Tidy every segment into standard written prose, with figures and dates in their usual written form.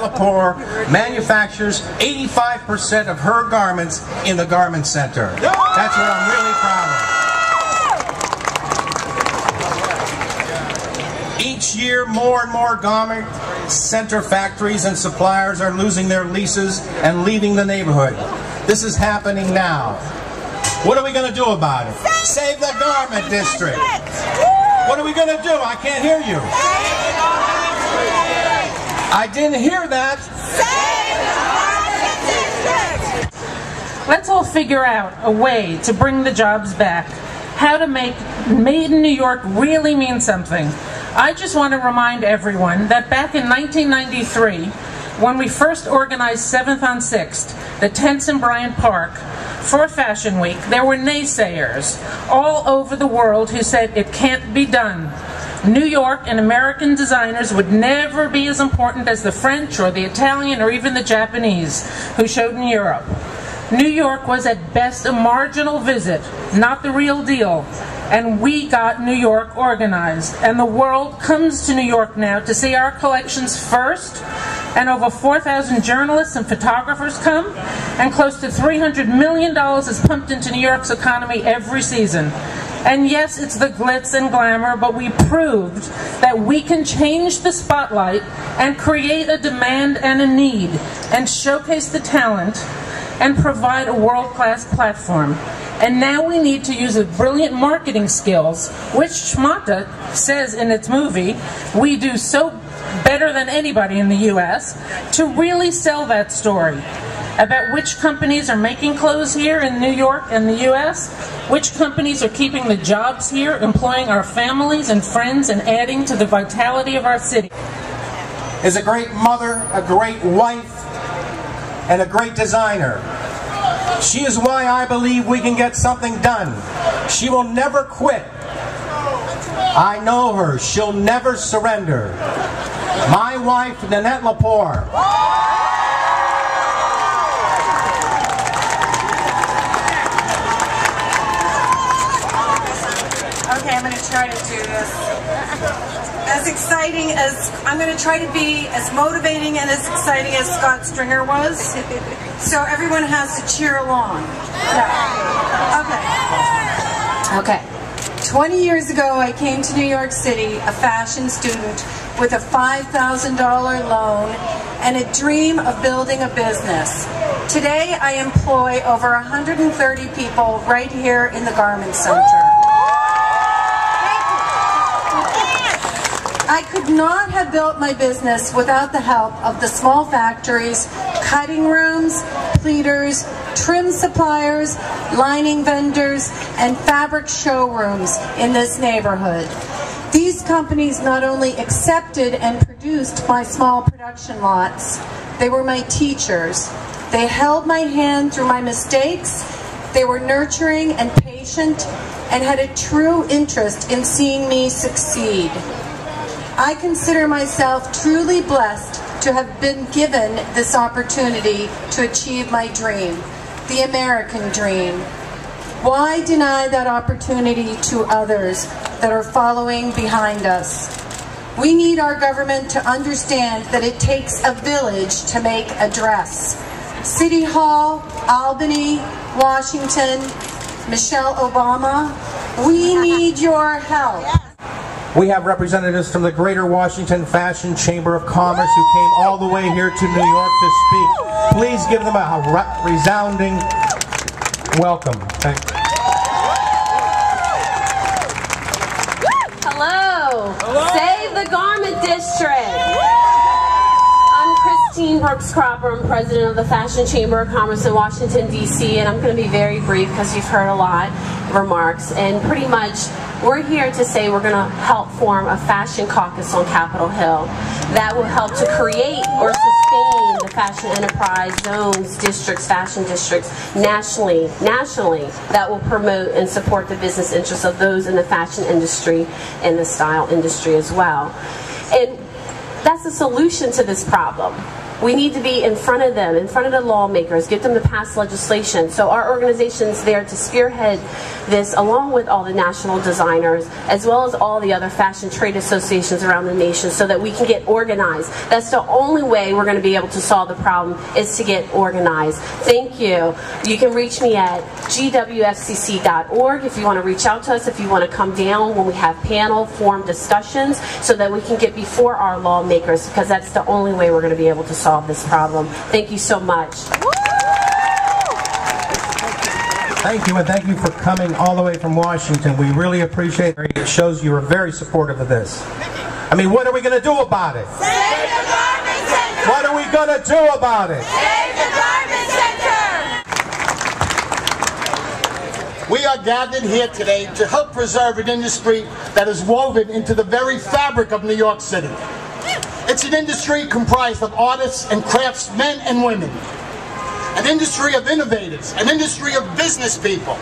Lepore manufactures 85% of her garments in the garment center. That's what I'm really proud of. Each year, more and more garment center factories and suppliers are losing their leases and leaving the neighborhood. This is happening now. What are we going to do about it? Save the garment district. What are we going to do? I can't hear you. I didn't hear that. Let's all figure out a way to bring the jobs back. How to make Made in New York really mean something. I just want to remind everyone that back in 1993, when we first organized 7th on 6th, the tents in Bryant Park, for Fashion Week, there were naysayers all over the world who said it can't be done. New York and American designers would never be as important as the French or the Italian or even the Japanese who showed in Europe. New York was at best a marginal visit, not the real deal. And we got New York organized. And the world comes to New York now to see our collections first. And over 4,000 journalists and photographers come. And close to $300 million is pumped into New York's economy every season. And yes, it's the glitz and glamour, but we proved that we can change the spotlight and create a demand and a need, and showcase the talent, and provide a world-class platform. And now we need to use the brilliant marketing skills, which Schmata says in its movie, we do so better than anybody in the U.S., to really sell that story about which companies are making clothes here in New York and the U.S., which companies are keeping the jobs here, employing our families and friends, and adding to the vitality of our city. Is a great mother, a great wife, and a great designer. She is why I believe we can get something done. She will never quit. I know her. She'll never surrender. My wife, Nanette Lepore. Okay, I'm going to try to do this. As exciting as, I'm going to try to be as motivating and as exciting as Scott Stringer was. So everyone has to cheer along. Yeah. Okay. 20 years ago, I came to New York City, a fashion student, with a $5,000 loan and a dream of building a business. Today, I employ over 130 people right here in the Garment Center. I could not have built my business without the help of the small factories, cutting rooms, pleaters, trim suppliers, lining vendors, and fabric showrooms in this neighborhood. These companies not only accepted and produced my small production lots, they were my teachers. They held my hand through my mistakes. They were nurturing and patient and had a true interest in seeing me succeed. I consider myself truly blessed to have been given this opportunity to achieve my dream, the American dream. Why deny that opportunity to others that are following behind us? We need our government to understand that it takes a village to make a dress. City Hall, Albany, Washington, Michelle Obama, we need your help. We have representatives from the Greater Washington Fashion Chamber of Commerce who came all the way here to New York to speak. Please give them a resounding welcome. Thank you. Hello. Save the Garment District. I'm Christine Brooks Cropper. I'm president of the Fashion Chamber of Commerce in Washington, D.C., and I'm going to be very brief because you've heard a lot of remarks. And pretty much, we're here to say we're going to help form a Fashion Caucus on Capitol Hill that will help to create or sustain the fashion enterprise zones, districts, fashion districts nationally, that will promote and support the business interests of those in the fashion industry and the style industry as well. And that's a solution to this problem. We need to be in front of them, in front of the lawmakers, get them to pass legislation. So our organization's there to spearhead this, along with all the national designers, as well as all the other fashion trade associations around the nation, so that we can get organized. That's the only way we're going to be able to solve the problem, is to get organized. Thank you. You can reach me at GWFCC.org if you want to reach out to us, if you want to come down when we have panel forum discussions, so that we can get before our lawmakers, because that's the only way we're going to be able to solve this problem. Thank you so much. Thank you, and thank you for coming all the way from Washington. We really appreciate it. It shows you are very supportive of this. I mean, what are we going to do about it? Save the Garment Center! What are we going to do about it? Save the Garment Center! We are gathered here today to help preserve an industry that is woven into the very fabric of New York City. It's an industry comprised of artists and craftsmen and women. An industry of innovators, an industry of business people,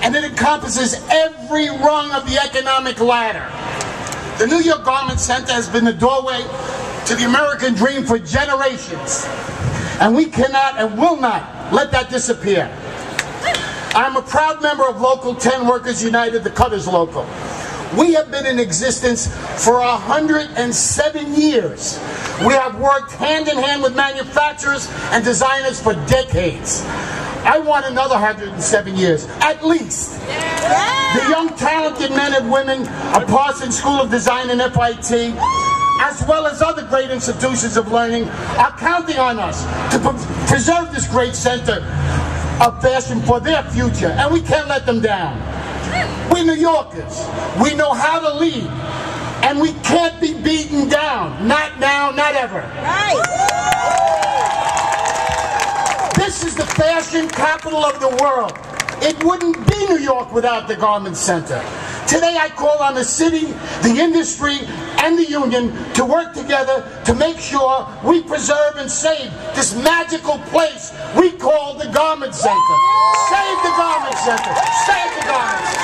and it encompasses every rung of the economic ladder. The New York Garment Center has been the doorway to the American dream for generations, and we cannot and will not let that disappear. I'm a proud member of Local 10 Workers United, the Cutters Local. We have been in existence for 107 years. We have worked hand in hand with manufacturers and designers for decades. I want another 107 years, at least. The young talented men and women of Parsons School of Design and FIT, as well as other great institutions of learning, are counting on us to preserve this great center of fashion for their future, and we can't let them down. We're New Yorkers. We know how to lead, and we can't be beaten down. Not now, not ever. Right. This is the fashion capital of the world. It wouldn't be New York without the Garment Center. Today I call on the city, the industry, and the union to work together to make sure we preserve and save this magical place we call the Garment Center. Save the Garment Center. Save the Garment Center.